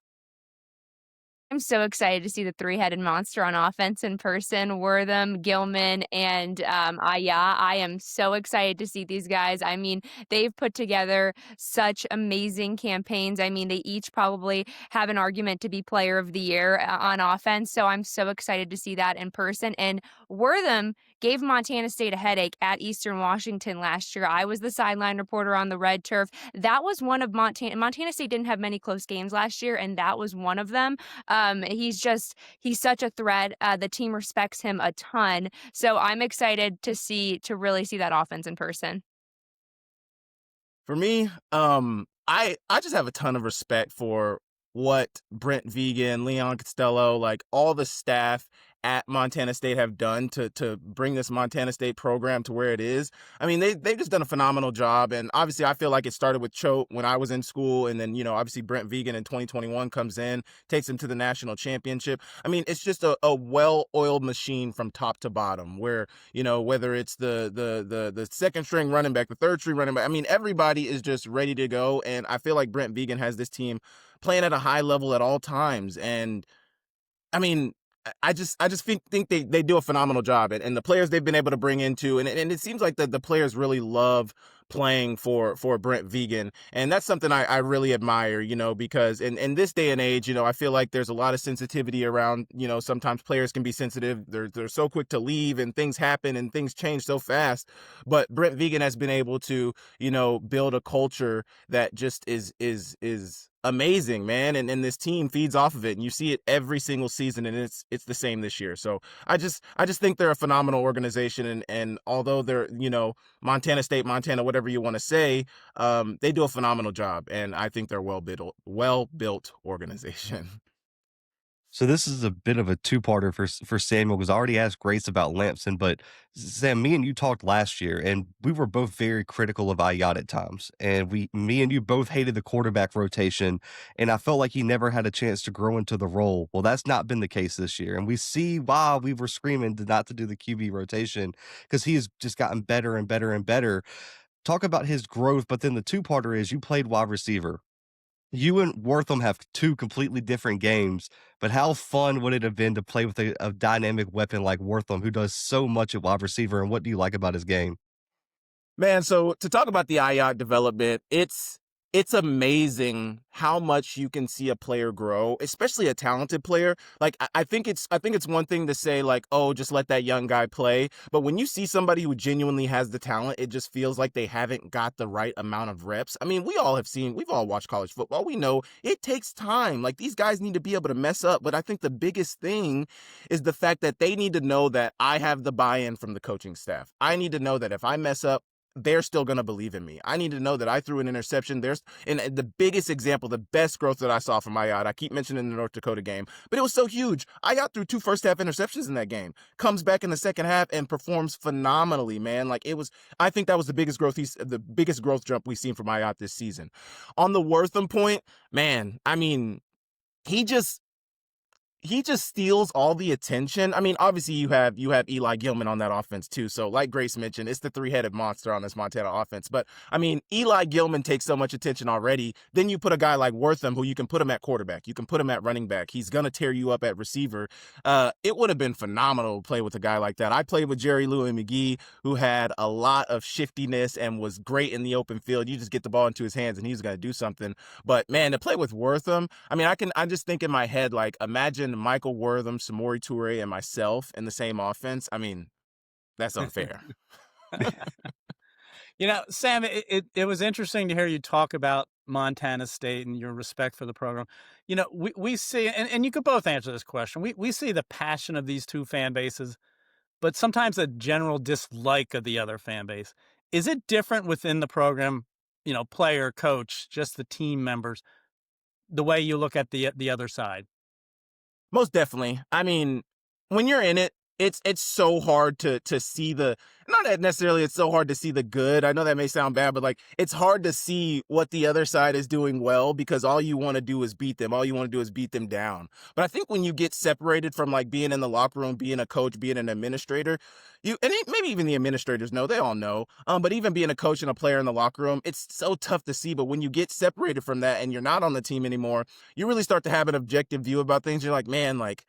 I'm so excited to see the three-headed monster on offense in person. Wortham, Gilman, and Aya. I am so excited to see these guys. I mean, they've put together such amazing campaigns. I mean, they each probably have an argument to be player of the year on offense. So I'm so excited to see that in person. And Wortham gave Montana State a headache at Eastern Washington last year. I was the sideline reporter on the red turf. That was one of Montana State didn't have many close games last year, and that was one of them. He's such a threat. The team respects him a ton. So I'm excited to really see that offense in person. For me, I just have a ton of respect for what Brent Vegan, Leon Costello, like all the staff at Montana State have done to bring this Montana State program to where it is. I mean, they've just done a phenomenal job. And obviously, I feel like it started with Choate when I was in school. And then, obviously Brent Vegan in 2021 comes in, takes him to the national championship. I mean, it's just a well-oiled machine from top to bottom where, whether it's the second string running back, the third string running back, I mean, everybody is just ready to go. And I feel like Brent Vegan has this team playing at a high level at all times. And I mean, I just think they do a phenomenal job, and the players they've been able to bring into, and it seems like the players really love playing for Brent Vegan, and that's something I really admire, because in this day and age, I feel like there's a lot of sensitivity around, sometimes players can be sensitive, they're so quick to leave, and things happen and things change so fast, but Brent Vegan has been able to, build a culture that just is amazing, man, and this team feeds off of it, and you see it every single season, and it's the same this year. So I just think they're a phenomenal organization, and although they're Montana State, Montana, whatever you want to say, they do a phenomenal job, and I think they're well built organization. So this is a bit of a two-parter for Samuel, because I already asked Grace about Lampson, but Sam, me and you talked last year, and we were both very critical of Ayat at times, and me and you both hated the quarterback rotation, and I felt like he never had a chance to grow into the role. Well, that's not been the case this year, and we see why we were screaming not to do the QB rotation, because he has just gotten better and better and better. Talk about his growth, but then the two-parter is you played wide receiver. You and Wortham have two completely different games, but how fun would it have been to play with a dynamic weapon like Wortham, who does so much at wide receiver, and what do you like about his game? Man, so to talk about the IOT development, it's amazing how much you can see a player grow, especially a talented player. Like I think it's one thing to say like, oh, just let that young guy play. But when you see somebody who genuinely has the talent, it just feels like they haven't got the right amount of reps. I mean, we've all watched college football. We know it takes time. Like these guys need to be able to mess up. But I think the biggest thing is the fact that they need to know that I have the buy-in from the coaching staff. I need to know that if I mess up, they're still going to believe in me. I need to know that I threw an interception. And the biggest example, the best growth that I saw from Ayat, I keep mentioning the North Dakota game, but it was so huge. Ayat threw 2 first-half interceptions in that game, comes back in the second half and performs phenomenally, man. Like I think that was the biggest growth jump we've seen from Ayat this season. On the Wortham point, man, I mean, he just steals all the attention. I mean, obviously you have Eli Gilman on that offense too. So like Grace mentioned, it's the three-headed monster on this Montana offense. But I mean, Eli Gilman takes so much attention already. Then you put a guy like Wortham, who you can put him at quarterback. You can put him at running back. He's going to tear you up at receiver. It would have been phenomenal to play with a guy like that. I played with Jerry Louis McGee, who had a lot of shiftiness and was great in the open field. You just get the ball into his hands and he's going to do something. But man, to play with Wortham, I mean, I just think in my head, like imagine Michael Wortham, Samori Toure, and myself in the same offense. I mean, that's unfair. Sam, it was interesting to hear you talk about Montana State and your respect for the program. We see, and you could both answer this question. We see the passion of these two fan bases, but sometimes a general dislike of the other fan base. Is it different within the program, player, coach, just the team members, the way you look at the other side? Most definitely. I mean, when you're in it, It's so hard to see the, not that necessarily it's so hard to see the good. I know that may sound bad, but like it's hard to see what the other side is doing well because all you want to do is beat them. All you want to do is beat them down. But I think when you get separated from like being in the locker room, being a coach, being an administrator, maybe even the administrators know, they all know. But even being a coach and a player in the locker room, it's so tough to see. But when you get separated from that and you're not on the team anymore, you really start to have an objective view about things. You're like, man, like,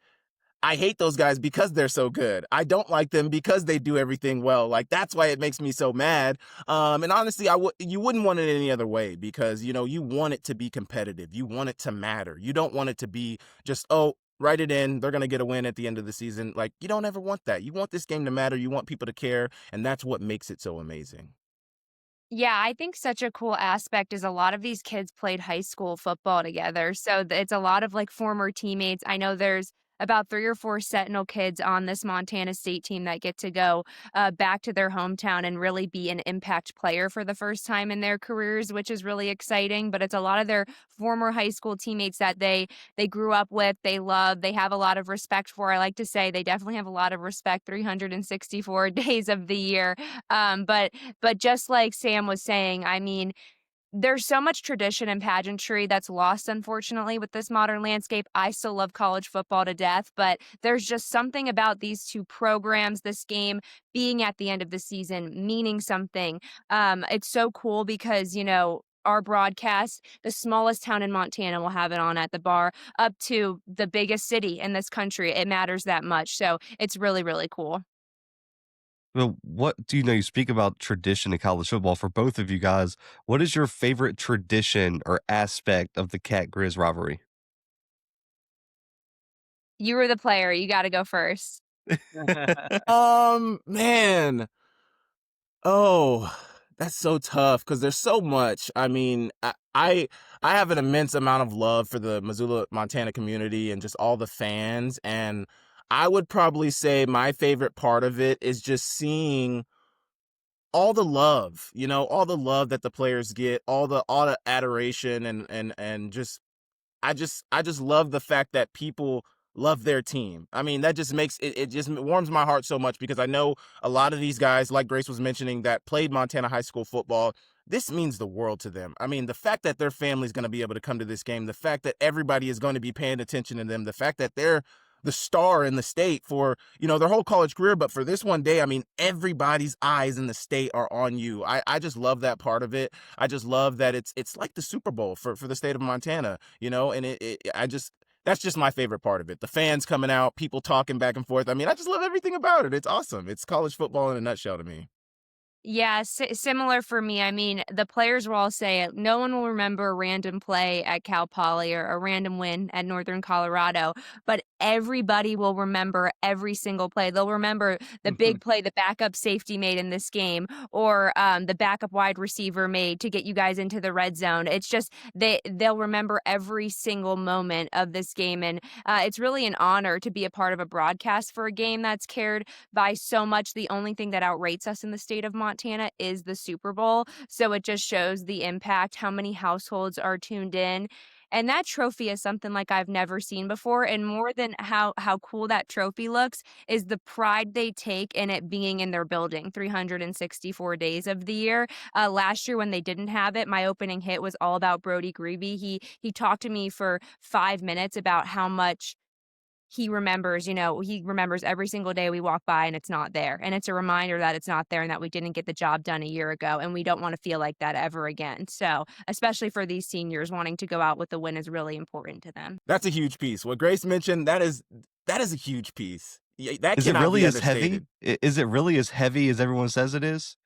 I hate those guys because they're so good. I don't like them because they do everything well. Like, that's why it makes me so mad. And honestly, you wouldn't want it any other way because, you want it to be competitive. You want it to matter. You don't want it to be just, oh, write it in. They're going to get a win at the end of the season. Like, you don't ever want that. You want this game to matter. You want people to care. And that's what makes it so amazing. Yeah, I think such a cool aspect is a lot of these kids played high school football together. So it's a lot of like former teammates. I know there's about 3 or 4 Sentinel kids on this Montana State team that get to go back to their hometown and really be an impact player for the first time in their careers, which is really exciting. But it's a lot of their former high school teammates that they grew up with, they love, they have a lot of respect for. I like to say they definitely have a lot of respect 364 days of the year. But just like Sam was saying, I mean, there's so much tradition and pageantry that's lost, unfortunately, with this modern landscape. I still love college football to death, but there's just something about these two programs, this game being at the end of the season, meaning something. It's so cool because, our broadcast, the smallest town in Montana will have it on at the bar, up to the biggest city in this country. It matters that much. So it's really, really cool. Well, what do you speak about tradition in college football for both of you guys. What is your favorite tradition or aspect of the Cat-Griz rivalry? You were the player. You got to go first. Man. Oh, that's so tough because there's so much. I mean, I have an immense amount of love for the Missoula, Montana community and just all the fans. And I would probably say my favorite part of it is just seeing all the love, all the love that the players get, all the adoration and just I just love the fact that people love their team. I mean, that just makes it just warms my heart so much because I know a lot of these guys, like Grace was mentioning, that played Montana high school football. This means the world to them. I mean, the fact that their family's going to be able to come to this game, the fact that everybody is going to be paying attention to them, the fact that they're the star in the state for, their whole college career. But for this one day, I mean, everybody's eyes in the state are on you. I just love that part of it. I just love that it's like the Super Bowl for the state of Montana, and that's just my favorite part of it. The fans coming out, people talking back and forth. I mean, I just love everything about it. It's awesome. It's college football in a nutshell to me. Yeah, similar for me. I mean, the players will all say it. No one will remember a random play at Cal Poly or a random win at Northern Colorado, but everybody will remember every single play. They'll remember the big play the backup safety made in this game, or the backup wide receiver made to get you guys into the red zone. It's just they'll remember every single moment of this game, and it's really an honor to be a part of a broadcast for a game that's cared by so much. The only thing that outrates us in the state of Montana is the Super Bowl. So it just shows the impact, how many households are tuned in. And that trophy is something like I've never seen before. And more than how cool that trophy looks is the pride they take in it being in their building 364 days of the year. Last year when they didn't have it, my opening hit was all about Brody Greavy. He talked to me for 5 minutes about how much he remembers, he remembers every single day we walk by and it's not there. And it's a reminder that it's not there and that we didn't get the job done a year ago. And we don't want to feel like that ever again. So, especially for these seniors, wanting to go out with the win is really important to them. That's a huge piece. What Grace mentioned, that is a huge piece. That Is it cannot really be as heavy? understated. Is it really as heavy as everyone says it is?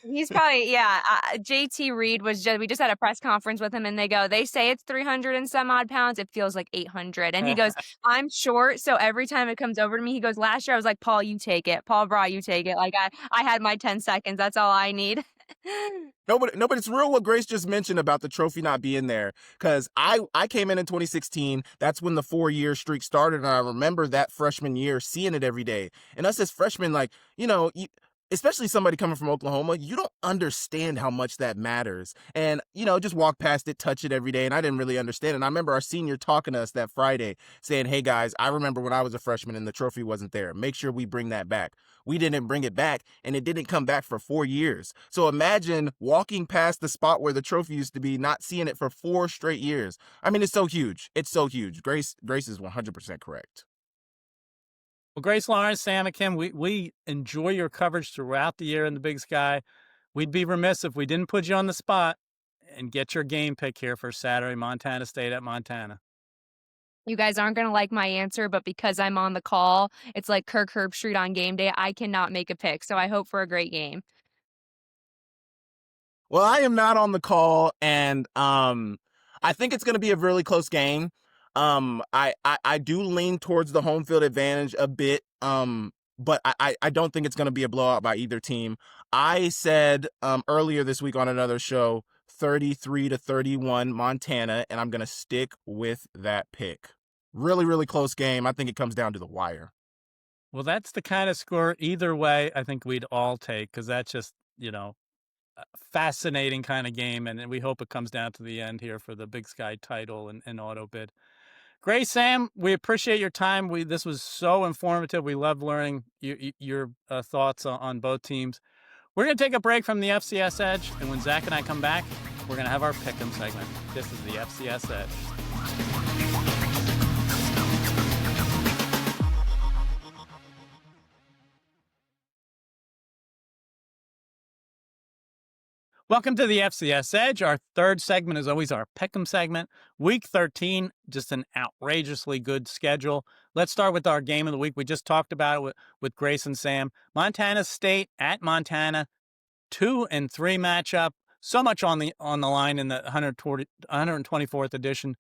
He's probably, yeah. JT Reed we just had a press conference with him and they say it's 300 and some odd pounds. It feels like 800. And he goes, I'm short. So every time it comes over to me, he goes, last year I was like, Paul, you take it. Paul Brawl, you take it. Like I had my 10 seconds. That's all I need. No, but it's real what Grace just mentioned about the trophy not being there. Because I came in 2016. That's when the 4-year streak started. And I remember that freshman year seeing it every day. And us as freshmen, like, especially somebody coming from Oklahoma, you don't understand how much that matters. And, just walk past it, touch it every day. And I didn't really understand. And I remember our senior talking to us that Friday saying, hey guys, I remember when I was a freshman and the trophy wasn't there. Make sure we bring that back. We didn't bring it back, and it didn't come back for 4 years. So imagine walking past the spot where the trophy used to be, not seeing it for 4 straight years. I mean, it's so huge. It's so huge. Grace is 100% correct. Well, Grace Lawrence, Sam McKim, we enjoy your coverage throughout the year in the Big Sky. We'd be remiss if we didn't put you on the spot and get your game pick here for Saturday, Montana State at Montana. You guys aren't going to like my answer, but because I'm on the call, it's like Kirk Herbstreit on game day. I cannot make a pick, so I hope for a great game. Well, I am not on the call, and I think it's going to be a really close game. I do lean towards the home field advantage a bit, but I don't think it's going to be a blowout by either team. I said earlier this week on another show, 33-31 Montana, and I'm going to stick with that pick. Really, really close game. I think it comes down to the wire. Well, that's the kind of score either way I think we'd all take, because that's just, a fascinating kind of game, and we hope it comes down to the end here for the Big Sky title and auto bid. Great, Sam. We appreciate your time. This was so informative. We love learning your thoughts on both teams. We're going to take a break from the FCS Edge, and when Zach and I come back, we're going to have our Pick'em segment. This is the FCS Edge. Welcome to the FCS Edge. Our third segment is always our Pick'em segment. Week 13, just an outrageously good schedule. Let's start with our game of the week. We just talked about it with Grace and Sam. Montana State at Montana, 2 and 3 matchup. So much on the line in the 124th edition.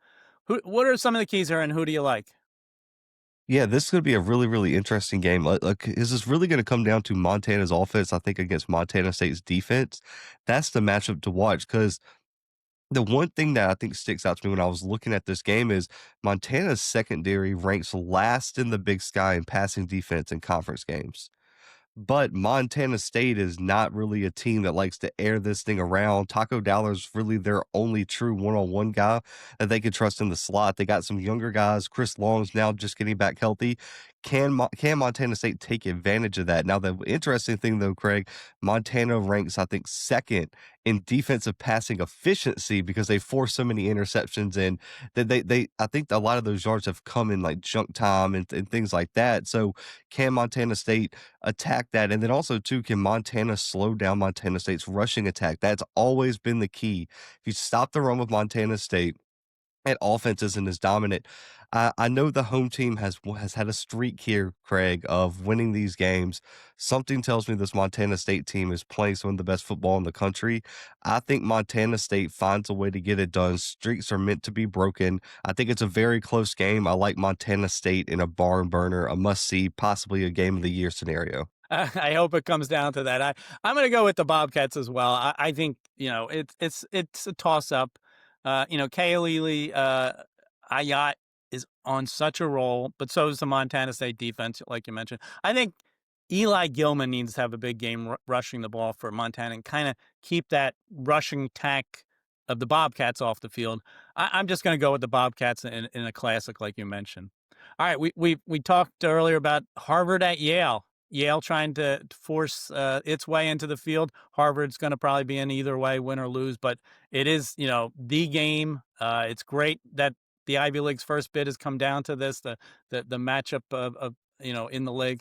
What are some of the keys here, and who do you like? Yeah, this is going to be a really, really interesting game. Like, is this really going to come down to Montana's offense, I think, against Montana State's defense? That's the matchup to watch, because the one thing that I think sticks out to me when I was looking at this game is Montana's secondary ranks last in the Big Sky in passing defense in conference games. But Montana State is not really a team that likes to air this thing around. Taco Dowler's really their only true one-on-one guy that they can trust in the slot. They got some younger guys. Chris Long's now just getting back healthy. Can Montana State take advantage of that? Now, the interesting thing, though, Craig, Montana ranks, I think, second in defensive passing efficiency because they force so many interceptions, and they I think a lot of those yards have come in like junk time and things like that. So can Montana State attack that? And then also, too, can Montana slow down Montana State's rushing attack? That's always been the key. If you stop the run with Montana State, and offense isn't as dominant. I know the home team has had a streak here, Craig, of winning these games. Something tells me this Montana State team is playing some of the best football in the country. I think Montana State finds a way to get it done. Streaks are meant to be broken. I think it's a very close game. I like Montana State in a barn burner, a must-see, possibly a game of the year scenario. I hope it comes down to that. I'm going to go with the Bobcats as well. I think it's a toss up. Kailili Ayat is on such a roll, but so is the Montana State defense, like you mentioned. I think Eli Gilman needs to have a big game rushing the ball for Montana and kind of keep that rushing attack of the Bobcats off the field. I'm just going to go with the Bobcats in a classic, like you mentioned. All right, we talked earlier about Harvard at Yale. Yale trying to force its way into the field. Harvard's going to probably be in either way, win or lose, but it is, the game. It's great that the Ivy League's first bid has come down to this, the matchup of in the league.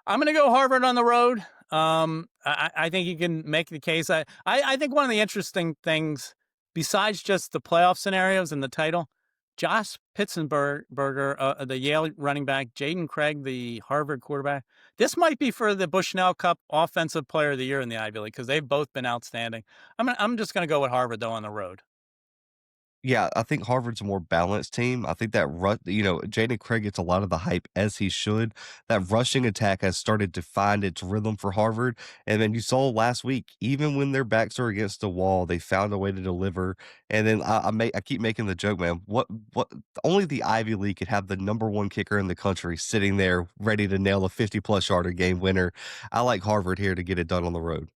I'm going to go Harvard on the road. I think you can make the case. I think one of the interesting things, besides just the playoff scenarios and the title, Josh Pitzenberger, the Yale running back, Jaden Craig, the Harvard quarterback. This might be for the Bushnell Cup Offensive Player of the Year in the Ivy League because they've both been outstanding. I'm just going to go with Harvard, though, on the road. Yeah, I think Harvard's a more balanced team. I think that Jaden Craig gets a lot of the hype as he should. That rushing attack has started to find its rhythm for Harvard. And then you saw last week, even when their backs are against the wall, they found a way to deliver. And then I keep making the joke, man. What only the Ivy League could have the number one kicker in the country sitting there ready to nail a 50+ yarder game winner. I like Harvard here to get it done on the road.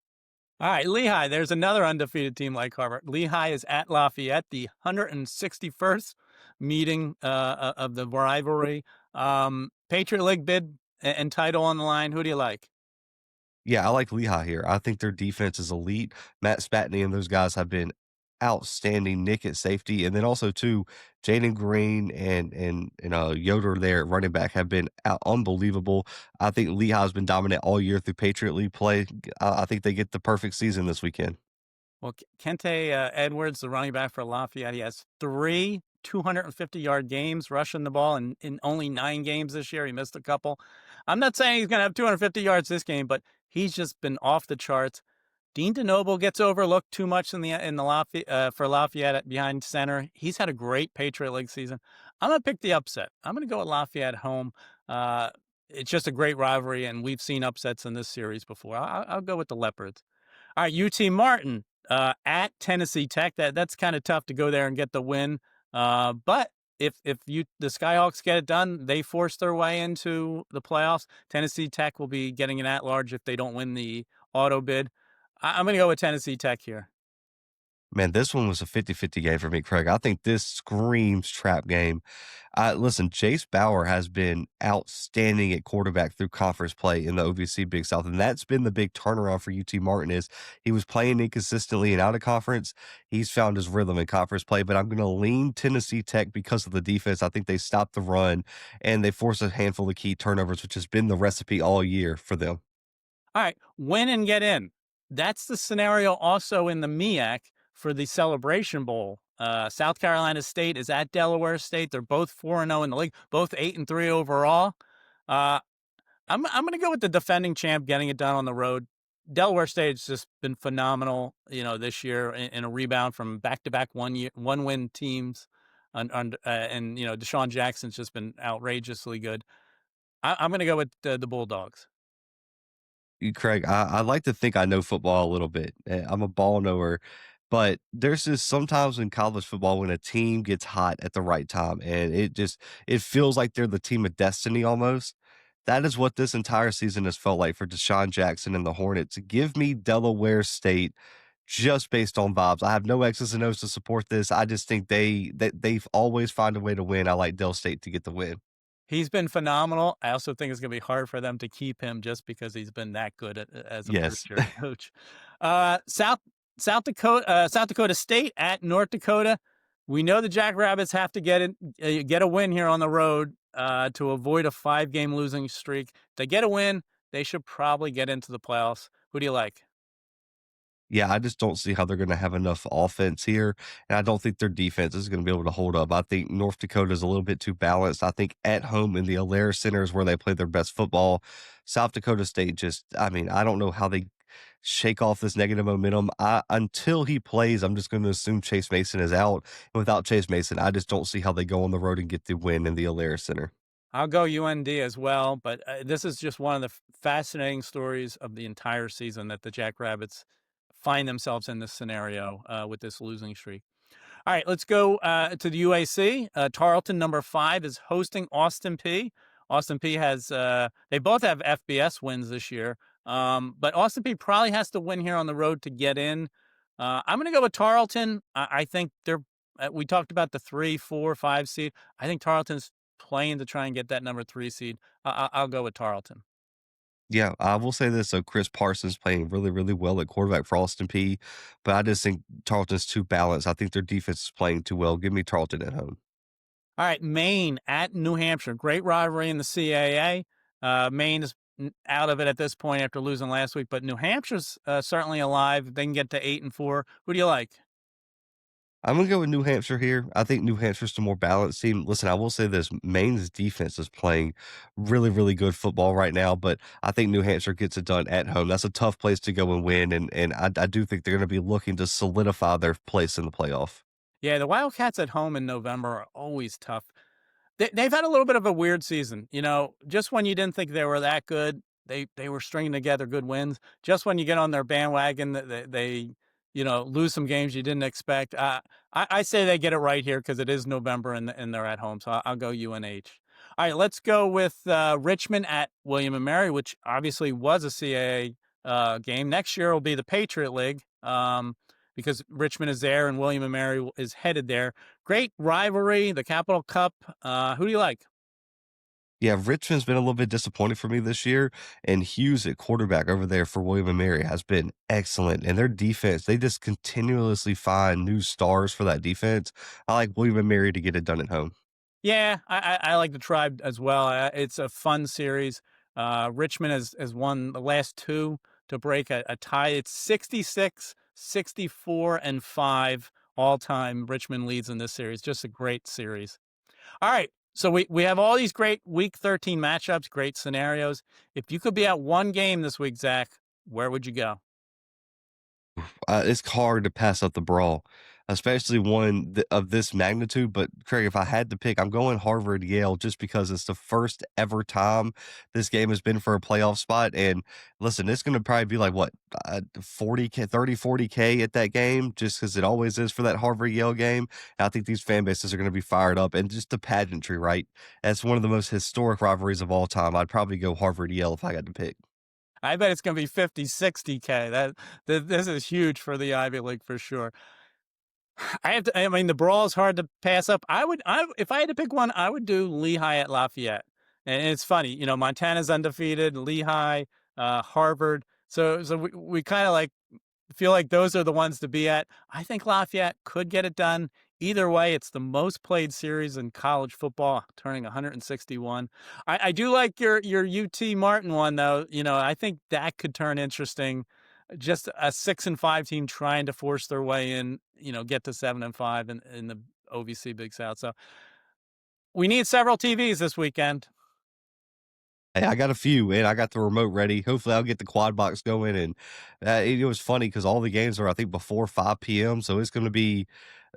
All right, Lehigh. There's another undefeated team like Harvard. Lehigh is at Lafayette, the 161st meeting of the rivalry. Patriot League bid and title on the line. Who do you like? Yeah, I like Lehigh here. I think their defense is elite. Matt Spatney and those guys have been outstanding. Nick at safety, and then also too, Jaden Green and Yoder there at running back have been unbelievable. I think Lehigh's been dominant all year through Patriot League play. I think they get the perfect season this weekend. Well, Kente Edwards, the running back for Lafayette, he has three 250-yard games rushing the ball in only 9 games this year. He missed a couple. I'm not saying he's going to have 250 yards this game, but he's just been off the charts. Dean DeNoble gets overlooked too much for Lafayette behind center. He's had a great Patriot League season. I'm going to pick the upset. I'm going to go with Lafayette home. It's just a great rivalry, and we've seen upsets in this series before. I'll go with the Leopards. All right, UT Martin at Tennessee Tech. That's kind of tough to go there and get the win. But if the Skyhawks get it done, they force their way into the playoffs. Tennessee Tech will be getting an at-large if they don't win the auto bid. I'm going to go with Tennessee Tech here. Man, this one was a 50-50 game for me, Craig. I think this screams trap game. Listen, Chase Bauer has been outstanding at quarterback through conference play in the OVC Big South, and that's been the big turnaround for UT Martin is he was playing inconsistently and out of conference. He's found his rhythm in conference play, but I'm going to lean Tennessee Tech because of the defense. I think they stopped the run, and they forced a handful of key turnovers, which has been the recipe all year for them. All right, win and get in. That's the scenario also in the MEAC for the Celebration Bowl. South Carolina State is at Delaware State. They're both 4-0 in the league, both 8-3 overall. I'm going to go with the defending champ getting it done on the road. Delaware State's just been phenomenal, this year in a rebound from back-to-back one-win teams, and Deshaun Jackson's just been outrageously good. I'm going to go with the Bulldogs. Craig, I like to think I know football a little bit. I'm a ball knower, but there's just sometimes in college football when a team gets hot at the right time and it feels like they're the team of destiny almost. That is what this entire season has felt like for Deshaun Jackson and the Hornets. Give me Delaware State just based on vibes. I have no X's and O's to support this. I just think they've always find a way to win. I like Dell State to get the win. He's been phenomenal. I also think it's going to be hard for them to keep him just because he's been that good as a Yes. first-year coach. South Dakota State at North Dakota. We know the Jackrabbits have to get a win here on the road to avoid a 5-game losing streak. If they get a win, they should probably get into the playoffs. Who do you like? Yeah, I just don't see how they're going to have enough offense here, and I don't think their defense is going to be able to hold up. I think North Dakota is a little bit too balanced. I think at home in the Alair Center is where they play their best football. South Dakota State I don't know how they shake off this negative momentum. Until he plays, I'm just going to assume Chase Mason is out. And without Chase Mason, I just don't see how they go on the road and get the win in the Alair Center. I'll go UND as well, but this is just one of the fascinating stories of the entire season that the Jackrabbits find themselves in this scenario with this losing streak. All right, let's go to the UAC. Tarleton, number 5, is hosting Austin Peay. Austin Peay has they both have FBS wins this year, but Austin Peay probably has to win here on the road to get in. I'm going to go with Tarleton. I think we talked about the 3, 4, 5 seed. I think Tarleton's playing to try and get that number 3 seed. I'll go with Tarleton. Yeah, I will say this. So Chris Parsons playing really, really well at quarterback for Austin Peay, but I just think Tarleton's too balanced. I think their defense is playing too well. Give me Tarleton at home. All right, Maine at New Hampshire. Great rivalry in the CAA. Maine is out of it at this point after losing last week, but New Hampshire's certainly alive. They can get to 8-4. Who do you like? I'm going to go with New Hampshire here. I think New Hampshire's the more balanced team. Listen, I will say this. Maine's defense is playing really, really good football right now, but I think New Hampshire gets it done at home. That's a tough place to go and win, and I do think they're going to be looking to solidify their place in the playoff. Yeah, the Wildcats at home in November are always tough. They've had a little bit of a weird season. Just when you didn't think they were that good, they were stringing together good wins. Just when you get on their bandwagon, they lose some games you didn't expect. I say they get it right here because it is November and they're at home. So I'll go UNH. All right, let's go with Richmond at William and Mary, which obviously was a CAA game. Next year will be the Patriot League because Richmond is there and William and Mary is headed there. Great rivalry, the Capital Cup. Who do you like? Yeah, Richmond's been a little bit disappointed for me this year, and Hughes at quarterback over there for William and Mary has been excellent. And their defense, they just continuously find new stars for that defense. I like William and Mary to get it done at home. Yeah, I like the Tribe as well. It's a fun series. Richmond has won the last two to break a tie. It's 66, 64, and 5 all time. Richmond leads in this series. Just a great series. All right. So we have all these great Week 13 matchups, great scenarios. If you could be at one game this week, Zach, where would you go? It's hard to pass up the Brawl, especially one of this magnitude. But Craig, if I had to pick, I'm going Harvard Yale just because it's the first ever time this game has been for a playoff spot. And listen, it's going to probably be like what 40K, 30, 40K at that game, just because it always is for that Harvard Yale game. And I think these fan bases are going to be fired up, and just the pageantry, right? That's one of the most historic rivalries of all time. I'd probably go Harvard Yale if I got to pick. I bet it's going to be 50, 60K. This is huge for the Ivy League for sure. I mean, the Brawl is hard to pass up. If I had to pick one, I would do Lehigh at Lafayette. And it's funny, Montana's undefeated, Lehigh, Harvard. So we kind of like feel like those are the ones to be at. I think Lafayette could get it done. Either way, it's the most played series in college football, turning 161. I do like your UT Martin one though. I think that could turn interesting. Just a 6-5 team trying to force their way in, get to 7-5 in the OVC Big South. So we need several TVs this weekend. Hey, I got a few, and I got the remote ready. Hopefully, I'll get the quad box going. And it was funny because all the games are, I think, before 5 p.m. So it's gonna be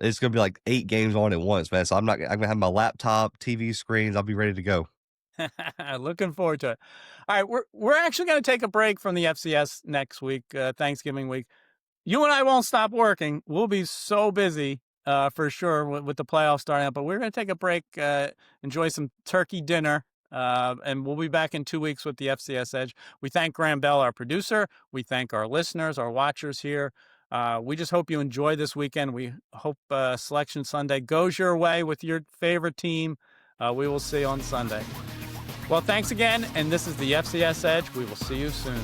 like 8 games on at once, man. So I'm gonna have my laptop, TV screens. I'll be ready to go. Looking forward to it. All right, we're actually going to take a break from the FCS next week, Thanksgiving week. You and I won't stop working. We'll be so busy for sure with the playoffs starting up, but we're going to take a break, enjoy some turkey dinner, and we'll be back in 2 weeks with the FCS Edge. We thank Graham Bell, our producer. We thank our listeners, our watchers here. We just hope you enjoy this weekend. We hope Selection Sunday goes your way with your favorite team. We will see you on Sunday. Well, thanks again, and this is the FCS Edge. We will see you soon.